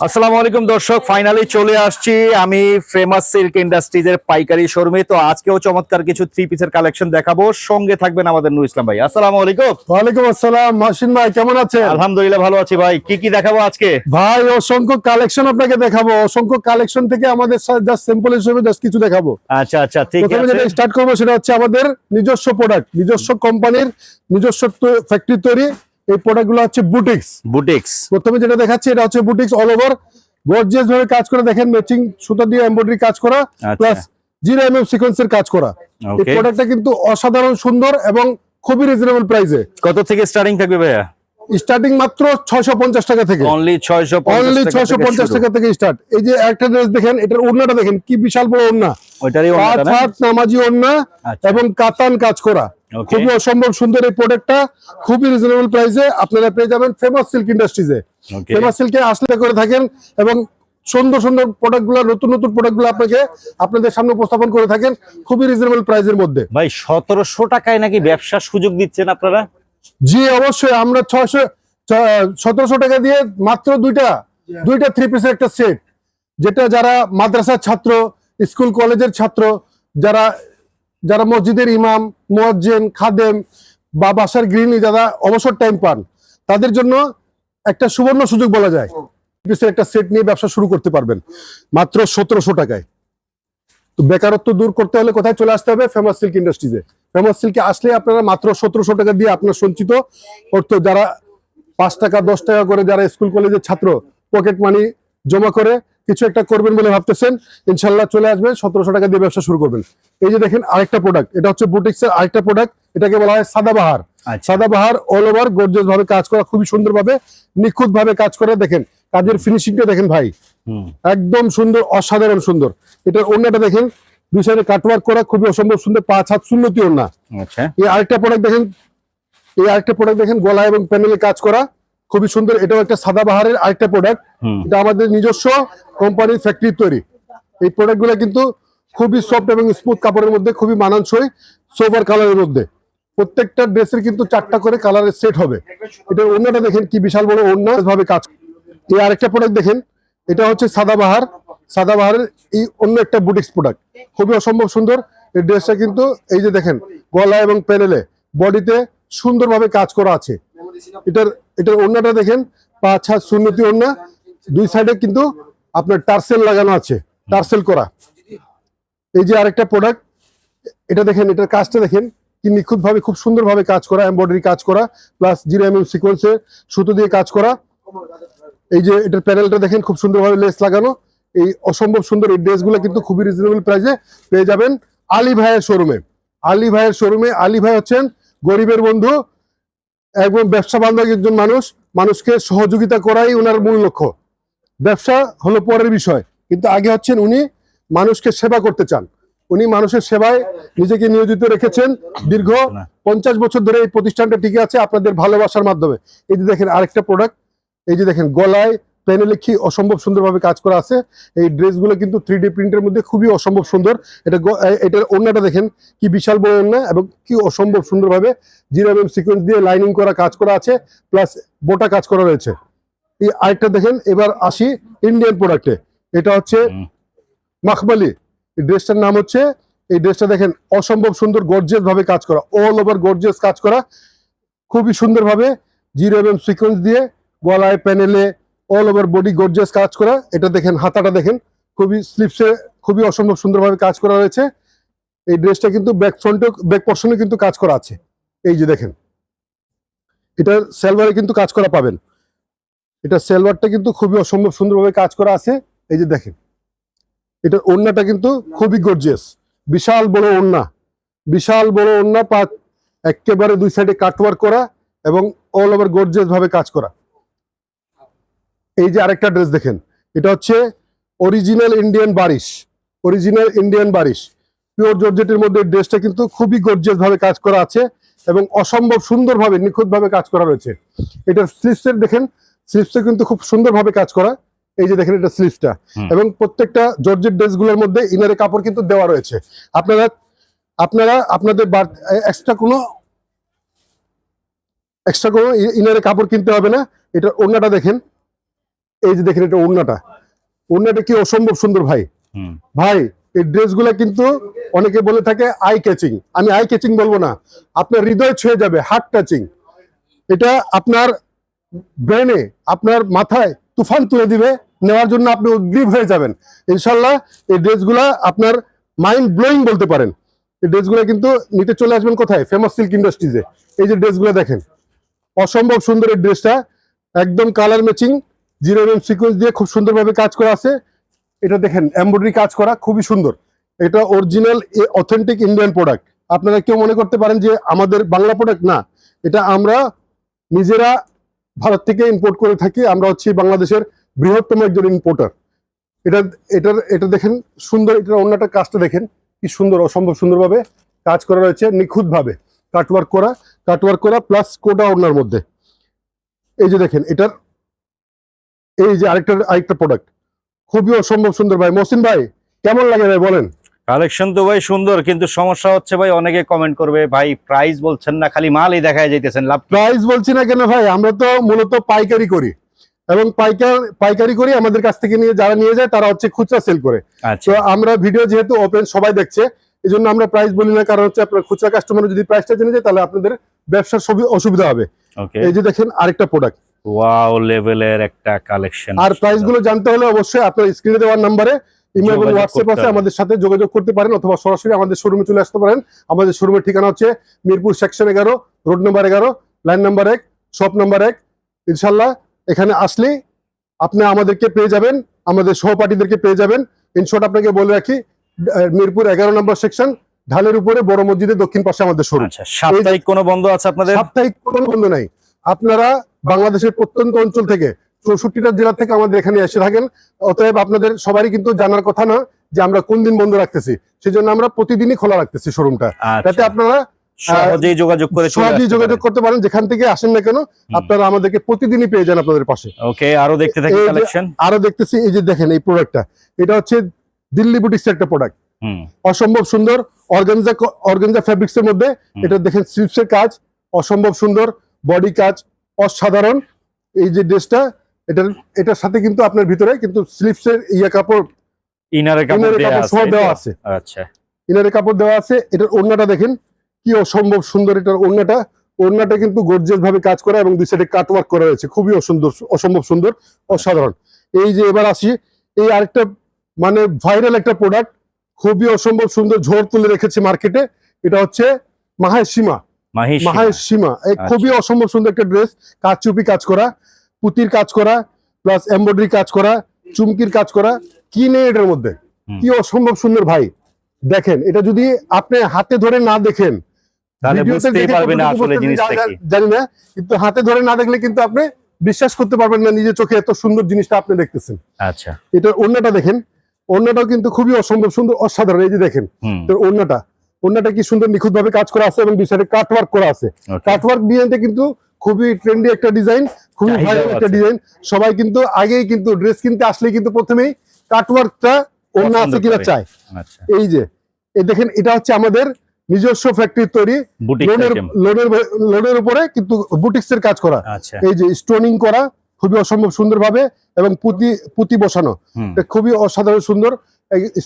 আসসালামু আলাইকুম দর্শক, ফাইনালি চলে আসছি আমি ফেমাস সিল্ক ইন্ডাস্ট্রিজ এর পাইকারি শোরুমে। তো আজকেও চমৎকার কিছু থ্রি পিসের কালেকশন দেখাবো, সঙ্গে থাকবেন আমাদের নূর ইসলাম ভাই। আসসালামু আলাইকুম। ওয়ালাইকুম আসসালাম। মহসিন ভাই কেমন আছেন? আলহামদুলিল্লাহ ভালো আছি ভাই। কি কি দেখাবো আজকে? ভাই অসংখ্য কালেকশন আপনাকে দেখাবো। অসংখ্য কালেকশন থেকে আমাদের জাস্ট স্যাম্পল হিসেবে জাস্ট কিছু দেখাবো। আচ্ছা আচ্ছা, ঠিক প্রথমে আছে। যেটা স্টার্ট করবো সেটা হচ্ছে আমাদের নিজস্ব প্রোডাক্ট, নিজস্ব কোম্পানির নিজস্ব ফ্যাক্টরি তৈরি এই প্রোডাক্টগুলো হচ্ছে বুটিক্স। বুটিক্স। প্রথমে যেটা দেখাচ্ছি এটা হচ্ছে বুটিক্স, অল ওভার গর্জিয়াস ভাবে কাজ করে, দেখেন ম্যাচিং সুতা দিয়ে এমব্রয়ডারি কাজ করা প্লাস জিরো সিকোয়েন্সের কাজ করা। এই প্রোডাক্টটা কিন্তু অসাধারণ সুন্দর এবং খুবই রিজনেবল প্রাইসে। কত থেকে স্টার্টিং থাকবে ভাইয়া? স্টার্টিং মাত্র 650 টাকা থেকে, অনলি 650 টাকা থেকে স্টার্ট। এই যে একটা ড্রেস দেখেন, এটার ওড়নাটা দেখেন কি বিশাল বড় ওড়না, ওইটারই পাঁচ হাত নামাজি ওড়না এবং কাতান কাজ করা, খুবই অসম্ভব সুন্দর। এই প্রোডাক্টটা খুবই রিজনেবল প্রাইসে আপনারা পেয়ে যাবেন ফেমাস সিল্ক ইন্ডাস্ট্রিজে। ফেমাস সিল্কে আসলে করে থাকেন এবং সুন্দর সুন্দর প্রোডাক্টগুলো, নতুন নতুন প্রোডাক্টগুলো আপনাদের সামনে উপস্থাপন করে থাকেন খুবই রিজনেবল প্রাইসের মধ্যে। ভাই 1700 টাকায় নাকি ব্যবসার সুযোগ দিচ্ছেন আপনারা? জি অবশ্যই, আমরা 1700 টাকা দিয়ে মাত্র দুইটা থ্রি পিসের একটা সেট, যেটা যারা মাদ্রাসার ছাত্র, স্কুল কলেজের ছাত্র, যারা যারা মসজিদের ইমাম, মুয়াজ্জিন, খাদেম বা বাসার গৃহিণী যারা অবসর টাইম পান, তাদের জন্য একটা সুবর্ণ সুযোগ বলা যায়। একটা সেট নিয়ে ব্যবসা শুরু করতে পারবেন মাত্র 1700 টাকায়। তো বেকারত্ব দূর করতে হলে কোথায় চলে আসতে হবে? ফেমাস সিল্ক ইন্ডাস্ট্রিজে। ফেমাস সিল্কে আসলে আপনারা মাত্র 1700 টাকা দিয়ে আপনার সঞ্চিত অর্থ, যারা 5 টাকা 10 টাকা করে যারা স্কুল কলেজের ছাত্র পকেট মানি জমা করে কিছু একটা করবেন বলে ভাবতেছেন, ইনশাল্লাহ চলে আসবেন 1700 টাকা দিয়ে ব্যবসা শুরু করবেন। এই যে দেখেন আরেকটা প্রোডাক্ট, এটা হচ্ছে বুটিক্সের আরেকটা প্রোডাক্ট, এটাকে বলা হয় Sadabahar. Sadabahar all over gorgeous ভাবে কাজ করা, খুবই সুন্দর ভাবে নিখুঁত ভাবে কাজ করা। দেখেন কাজের ফিনিশিংটা দেখেন ভাই, একদম সুন্দর, অসাধারণ সুন্দর। এটার ওড়নাটা দেখেন, দুই সাইডে কাটওয়ার্ক করা, খুবই অসম্ভব সুন্দর, 5 হাত সুন্নতি ওড়না। এই আরেকটা প্রোডাক্ট দেখেন, গলা এবং প্যানেলে কাজ করা, খুবই সুন্দর। এটাও একটা সাদাবাহারের আরেকটা প্রোডাক্ট, এটা আমাদের নিজস্ব কোম্পানির ফ্যাক্টরি তৈরি। এই প্রোডাক্টগুলো কিন্তু খুবই সফট এবং স্মুথ কাপড়ের মধ্যে, খুবই মানানসই, সোভার কালারের মধ্যে। প্রত্যেকটা ড্রেসের কিন্তু 4টা করে কালারের সেট হবে। এটার ওড়নাটা দেখেন কি বিশাল বড় ওড়না ভাবে কাজ। এই আরেকটা প্রোডাক্ট দেখেন, এটা হচ্ছে সাদাবাহারের এই অন্য একটা বুটিক্স প্রোডাক্ট, খুবই অসম্ভব সুন্দর। এই ড্রেসটা কিন্তু এই যে দেখেন গলা এবং প্যানেলে বডিতে সুন্দরভাবে কাজ করা আছে। এটার ওড়নাটা দেখেন, 5 হাত সুন্নতি ওড়না, দুই সাইডে কিন্তু আপনার টার্সেল লাগানো আছে, টার্সেল করা। এই যে আরেকটা প্রোডাক্ট, এটা দেখেন, এটার কাজটা দেখেন কি নিখুঁত ভাবে, খুব সুন্দর ভাবে কাজ করা, এমব্রয়ডারি কাজ করা প্লাস জিরো সিকোয়েন্সে সুতো দিয়ে কাজ করা। এই যে এটার প্যানেলটা দেখেন, খুব সুন্দরভাবে লেস লাগানো। এই অসম্ভব সুন্দর এই ড্রেসগুলো কিন্তু খুবই রিজনেবল প্রাইসে পেয়ে যাবেন আলী ভাইয়ের শোরুমে। আলী ভাই হচ্ছেন গরিবের বন্ধু, একদম ব্যবসা বান্ধব একজন মানুষকে সহযোগিতা করাই ওনার মূল লক্ষ্য। ব্যবসা হলো পরের বিষয়, কিন্তু আগে হচ্ছেন উনি মানুষকে সেবা করতে চান। উনি মানুষের সেবায় নিজেকে নিয়োজিত রেখেছেন। দীর্ঘ 50 বছর ধরে এই প্রতিষ্ঠানটা টিকে আছে আপনাদের ভালোবাসার মাধ্যমে। এই যে দেখেন আরেকটা প্রোডাক্ট, এই যে দেখেন গলায় প্যানেলে কি অসম্ভব সুন্দরভাবে কাজ করা আছে। এই ড্রেসগুলো কিন্তু 3D প্রিন্টের মধ্যে খুবই অসম্ভব সুন্দর। এটার ওড়নাটা দেখেন কি বিশাল বড় ওড়না এবং কি অসম্ভব সুন্দরভাবে জিরো সিকোয়েন্স দিয়ে লাইনিং করা কাজ করা আছে, প্লাস বোটা কাজ করা রয়েছে। এই আরেকটা দেখেন, এবার আসি ইন্ডিয়ান প্রোডাক্টে। এটা হচ্ছে মাখমালি। এই ড্রেসটার নাম হচ্ছে, এই ড্রেসটা দেখেন অসম্ভব সুন্দর গর্জিয়াস ভাবে কাজ করা, অল ওভার গর্জিয়াস কাজ করা, খুবই সুন্দরভাবে জিরো সিকোয়েন্স দিয়ে গলায় প্যানেলে অল ওভার বডি গর্জিয়াস কাজ করা। এটা দেখেন হাতাটা দেখেন, খুবই স্লিপসে খুবই অসম্ভব সুন্দরভাবে কাজ করা রয়েছে। এই ড্রেসটা কিন্তু ব্যাক পোর্শনে কিন্তু কাজ করা আছে। এই যে দেখেন, এটা সালোয়ারে কিন্তু কাজ করা পাবেন। এটা সালোয়ারটা কিন্তু খুবই অসম্ভব সুন্দরভাবে কাজ করা আছে। এই যে দেখেন, এটার ওড়নাটা কিন্তু খুবই গর্জিয়াস, বিশাল বড় ওড়না, একেবারে দুই সাইডে কাটওয়ার্ক করা এবং অল ওভার গর্জিয়াস ভাবে কাজ করা। এই যে আরেকটা ড্রেস দেখেন, এটা হচ্ছে অরিজিনাল ইন্ডিয়ান বারিশ, পিওর জর্জেটের মধ্যে ড্রেসটা কিন্তু খুবই গর্জিয়াস ভাবে কাজ করা আছে এবং অসম্ভব সুন্দরভাবে নিখুঁত ভাবে কাজ করা রয়েছে। এটার স্লিভসের দেখেন, স্লিভসে কিন্তু খুব সুন্দরভাবে কাজ করা। এই যে দেখেন এটা স্লিভসটা, এবং প্রত্যেকটা জর্জেট ড্রেসগুলোর মধ্যে ইনারে কাপড় কিন্তু দেওয়া রয়েছে। আপনারা আপনাদের এক্সট্রা কোনো ইনারে কাপড় কিনতে হবে না। এটা ওড়নাটা দেখেন, এই যে দেখেন এটা ওড়নাটা, ওড়নাটা কি অসম্ভব সুন্দর ভাই। হুম। ভাই এই ড্রেসগুলো কিন্তু অনেকে বলে থাকে আই ক্যাচিং, আমি আই ক্যাচিং বলবো না, আপনার হৃদয় ছুঁয়ে যাবে, হার্ট টাচিং। এটা আপনার ব্রেনে, আপনার মাথায় তুফান তুলে দিবে, নেওয়ার জন্য আপনি উদ্গ্রীব হয়ে যাবেন ইনশাল্লাহ। এই ড্রেসগুলা আপনার মাইন্ড ব্লোয়িং বলতে পারেন। এই ড্রেসগুলো কিন্তু নিতে চলে আসবেন কোথায়, ফেমাস সিল্ক ইন্ডাস্ট্রিজে। এই যে ড্রেসগুলো দেখেন, অসম্ভব সুন্দর এই ড্রেসটা, একদম কালার ম্যাচিং, 0mm সিকোয়েন্স দিয়ে খুব সুন্দরভাবে কাজ করা আছে। এটা দেখেন এমব্রয়ডারি কাজ করা, খুবই সুন্দর। এটা অরিজিনাল অথেন্টিক ইন্ডিয়ান প্রোডাক্ট। আপনারা কেউ মনে করতে পারেন যে আমাদের বাংলা প্রোডাক্ট, না, এটা আমরা নিজেরা ভারত থেকে ইম্পোর্ট করে থাকি। আমরা হচ্ছে বাংলাদেশের বৃহত্তম একজন ইম্পোর্টার। এটা দেখেন সুন্দর, এটার অন্যটা কাজটা দেখেন কি সুন্দর, অসম্ভব সুন্দরভাবে কাজ করা রয়েছে, নিখুঁতভাবে কাটওয়ার্ক করা প্লাস কোটা ওড়নার মধ্যে। এই যে দেখেন এটার এই যে আরেকটা প্রোডাক্ট খুবই অসম্ভব সুন্দর ভাই। মহসিন ভাই কেমন লাগে ভাই বলেন? কালেকশন তো ভাই সুন্দর, কিন্তু সমস্যা হচ্ছে ভাই অনেকে কমেন্ট করবে ভাই প্রাইস বলছেন না, খালি মালই দেখায় যাইতেছেন, লাভ কি? প্রাইস বলছি না কেন ভাই, আমরা তো মূলত পাইকারি করি, এবং পাইকারি করি। আমাদের কাছ থেকে যারা নিয়ে যায় তারা হচ্ছে খুচরা সেল করে। আচ্ছা। তো আমরা ভিডিও যেহেতু ওপেন, সবাই দেখছে, এই জন্য আমরা প্রাইস বলি না। কারণ হচ্ছে আপনার খুচরা কাস্টমার যদি প্রাইসটা জেনে যায় তাহলে আপনাদের ব্যবসার সবই অসুবিধা হবে। ওকে। এই যে দেখেন আরেকটা প্রোডাক্ট, ওয়াও লেভেলের একটা কালেকশন। আর প্রাইস গুলো জানতে হলে অবশ্যই আপনার স্ক্রিনে দেওয়ার নাম্বারে ইমেল এবং হোয়াটসঅ্যাপ আছে, আমাদের সাথে যোগাযোগ করতে পারেন, অথবা সরাসরি আমাদের শোরুমে চলে আসতে পারেন। আমাদের শোরুমের ঠিকানা হচ্ছে Mirpur section 11, road number 11, line number 1, shop number 1। ইনশাল্লাহ এখানে আসলেই আপনি আমাদেরকে পেয়ে যাবেন, আমাদের সহপাঠীদেরকে পেয়ে যাবেন। ইনশর্ট আপনাকে বলে রাখি, মিরপুর 11 নম্বর সেকশন, ঢালের উপরে বড় মসজিদের দক্ষিণ পাশে আমাদের শোরুম। আচ্ছা, সাপ্তাহিক কোনো বন্ধ আছে আপনাদের? সাপ্তাহিক কোনো বন্ধ নাই। আপনারা বাংলাদেশের প্রত্যন্ত অঞ্চল থেকে 64টা জেলা থেকে আমাদের এখানে এসে থাকেন। অতএব আপনাদের সবারই কিন্তু জানার কথা না যে আমরা কোন দিন বন্ধ রাখতেছি, সেজন্য আমরা প্রতিদিনই খোলা রাখতেছি শোরুমটা, যাতে আপনারা সহজেই যোগাযোগ করতে পারেন। যেখান থেকে আসেন না কেন আপনারা আমাদেরকে প্রতিদিনই পেয়ে যান আপনাদের পাশে। ওকে, আরো দেখতে থাকি কালেকশন। আরো দেখতেছি, এই যে দেখেন এই প্রোডাক্টটা, এটা হচ্ছে দিল্লি বুটিক্সের একটা প্রোডাক্ট, অসম্ভব সুন্দর, অর্গানজা ফ্যাব্রিক্স এর মধ্যে। এটা দেখেন স্লিপসের কাজ অসম্ভব সুন্দর, বডি কাজ অসাধারণ। এই যে ড্রেসটা, এটার সাথে কিন্তু আপনার ভিতরে কিন্তু স্লিপসের কাপড়, ইনারের কাপড় দেওয়া আছে। আচ্ছা, ইনারের কাপড় দেওয়া আছে। এটার ওড়নাটা দেখেন কি অসম্ভব সুন্দর। এটার ওড়নাটা কিন্তু গর্জিয়াস ভাবে কাজ করা, এবং দুই সাইডে কাটওয়ার্ক করা রয়েছে, খুবই অসম্ভব সুন্দর, অসাধারণ। এই যে এবার আসি এই আরেকটা মানে ভাইরাল একটা প্রোডাক্ট, খুবই অসম্ভব সুন্দর, ঝড় তুলে রেখেছে মার্কেটে। এটা হচ্ছে মাহেশ সীমা। এই খুবই অসম্ভব সুন্দর একটা ড্রেস, কাচচুপি কাজ করা, পুতির কাজ করা, প্লাস এমব্রয়ডারি কাজ করা, চুমকির কাজ করা। কি নেই এটার মধ্যে, কি অসম্ভব সুন্দর ভাই। দেখেন এটা যদি আপনি হাতে ধরে না দেখেন তাহলে বুঝতেই পারবেন না আসলে জিনিসটা কি। জানি না, কিন্তু হাতে ধরে না দেখলে কিন্তু আপনি বিশ্বাস করতে পারবেন না নিজের চোখে এত সুন্দর জিনিসটা আপনি দেখতেছেন। আচ্ছা, এটার ওড়নাটা দেখেন, ওড়নাটাও কিন্তু খুবই অসম্ভব সুন্দর, অসাধারণ। এই যে দেখেন ওড়নাটা কি সুন্দর নিখুঁত ভাবে কাজ করা আছে, এবং দুই সাইডে কাটওয়ার্ক করা আছে। কাটওয়ার্ক ডিজাইনটা কিন্তু খুবই ট্রেন্ডি একটা ডিজাইন, খুবই ভাইরাল একটা ডিজাইন। সবাই কিন্তু আগেই কিন্তু ড্রেস কিনতে আসলে কিন্তু প্রথমেই কাটওয়ার্কটা ওড়না আছে কিনা চায়। এই যে দেখেন এটা হচ্ছে আমাদের নিজস্ব ফ্যাক্টরি তৈরি, লোনের উপরে কিন্তু বুটিক্সের কাজ করা। এই যে স্টোনিং করা খুবই অসম্ভব সুন্দর ভাবে, এবং পুঁতি বসানো, খুবই অসাধারণ সুন্দর,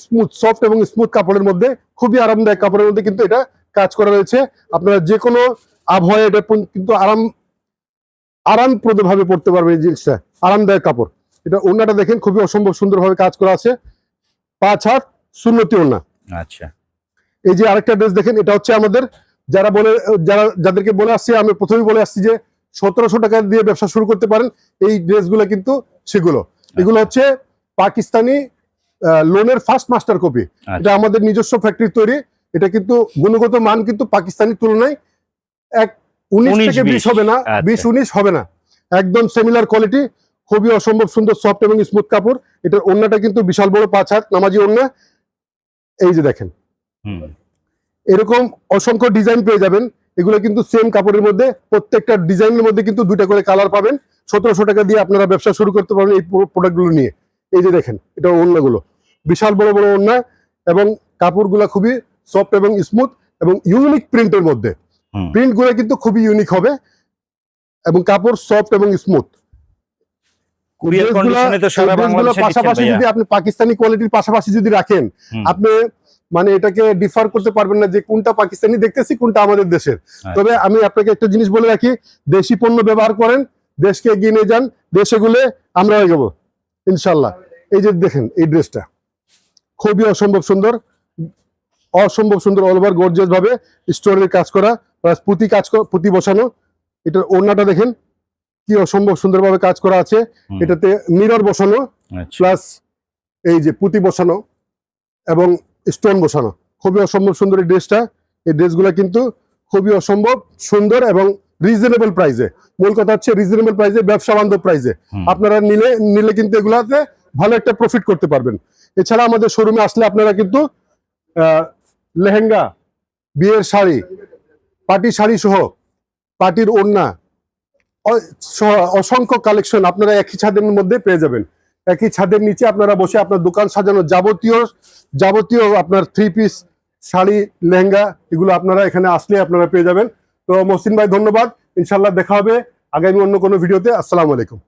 স্মুথ সফট এবং স্মুথ কাপড়ের মধ্যে, খুবই আরামদায়ক কাপড়ের মধ্যে কিন্তু এটা কাজ করা রয়েছে। আপনারা যে কোনো আবহাওয়া এটা কিন্তু আরামপ্রদ ভাবে পড়তে পারবেন। এই জিনিসটা আরামদায়ক কাপড়। এটা ওড়নাটা দেখেন খুবই অসম্ভব সুন্দর ভাবে কাজ করা আছে, 5 হাত সুন্নতি ওড়না। আচ্ছা, এই যে আরেকটা ড্রেস দেখেন, এটা হচ্ছে আমাদের যাদেরকে বলে আসছি, আমি প্রথমেই বলে আসছি যে 1700 টাকা দিয়ে ব্যবসা শুরু করতে পারেন। এই ড্রেসগুলো কিন্তু সেগুলো, এগুলো হচ্ছে পাকিস্তানি লোনের ফার্স্ট মাস্টার কপি। এটা আমাদের নিজস্ব ফ্যাক্টরি তৈরি। এটা কিন্তু গুণগত মান কিন্তু পাকিস্তানি তুলনায় 19 থেকে 20 হবে না, 20-19 হবে না, একদম সিমিলার কোয়ালিটি, খুবই অসম্ভব সুন্দর সফট এবং স্মুথ কাপড়। এটার ওড়নাটা কিন্তু বিশাল বড় 5 হাত নামাজি ওড়না। এই যে দেখেন এরকম অসংখ্য ডিজাইন পেয়ে যাবেন। এগুলো কিন্তু সেম কাপড়ের মধ্যে, প্রত্যেকটা ডিজাইনের মধ্যে কিন্তু 2টা করে কালার পাবেন। 1700 টাকা দিয়ে আপনারা ব্যবসা শুরু করতে পারবেন এই প্রোডাক্টগুলো নিয়ে। এই যে দেখেন এটা ওড়নাগুলো বিশাল বড় বড় ওড়না, এবং কাপড়গুলো খুবই সফট এবং স্মুথ, এবং ইউনিক প্রিন্টের মধ্যে। প্রিন্টগুলো কিন্তু খুবই ইউনিক হবে, এবং কাপড় সফট এবং স্মুথ। কুরিয়ার ড্রেসগুলো- কন্ডিশনে তো সারা এই ড্রেসগুলো বাংলাদেশে দিচ্ছেন পাশাপাশি ভাইয়া। যদি আপনি পাকিস্তানি কোয়ালিটির পাশাপাশি যদি রাখেন, হুম। আপনি মানে এটাকে ডিফার করতে পারবেন না যে কোনটা পাকিস্তানি দেখতেছি, কোনটা আমাদের দেশের। তবে আমি আপনাকে একটা জিনিস বলে রাখি, দেশি পণ্য ব্যবহার করেন, দেশকে এগিয়ে নিয়ে যান, দেশ এগুলো আমরা এগোবো ইনশাল্লাহ। এই যে দেখেন এই ড্রেসটা খুবই অসম্ভব সুন্দর, অসম্ভব সুন্দর, অল ওভার গর্জিয়াস ভাবে স্টোনের কাজ করা, প্লাস পুঁতি বসানো। এটার ওড়নাটা দেখেন কি অসম্ভব সুন্দরভাবে কাজ করা আছে। হুম। এটাতে মিরর বসানো, আচ্ছা। প্লাস এই যে পুঁতি বসানো এবং স্টোন বসানো, খুবই অসম্ভব সুন্দর এই ড্রেসটা। এই ড্রেসগুলো কিন্তু খুবই অসম্ভব সুন্দর এবং রিজনেবল প্রাইসে। মূল কথা হচ্ছে রিজনেবল প্রাইসে, ব্যবসা বান্ধব প্রাইসে হুম। আপনারা নিলে কিন্তু এগুলাতে ভালো একটা প্রফিট করতে পারবেন। এছাড়া আমাদের শোরুমে আসলে আপনারা কিন্তু লেহেঙ্গা, বিয়ের শাড়ি, পার্টি শাড়ি সহ পার্টির ওড়না সহ অসংখ্য কালেকশন আপনারা একই ছাদের মধ্যে পেয়ে যাবেন। একই ছাদের নিচে আপনারা বসে আপনার দোকান সাজানো যাবতীয় আপনার 3 পিস শাড়ি, লেহেঙ্গা, এগুলো আপনারা এখানে আসলে আপনারা পেয়ে যাবেন। তো মহসিন ভাই ধন্যবাদ, ইনশাল্লাহ দেখা হবে আগামী অন্য কোনো ভিডিওতে। আসসালামু আলাইকুম।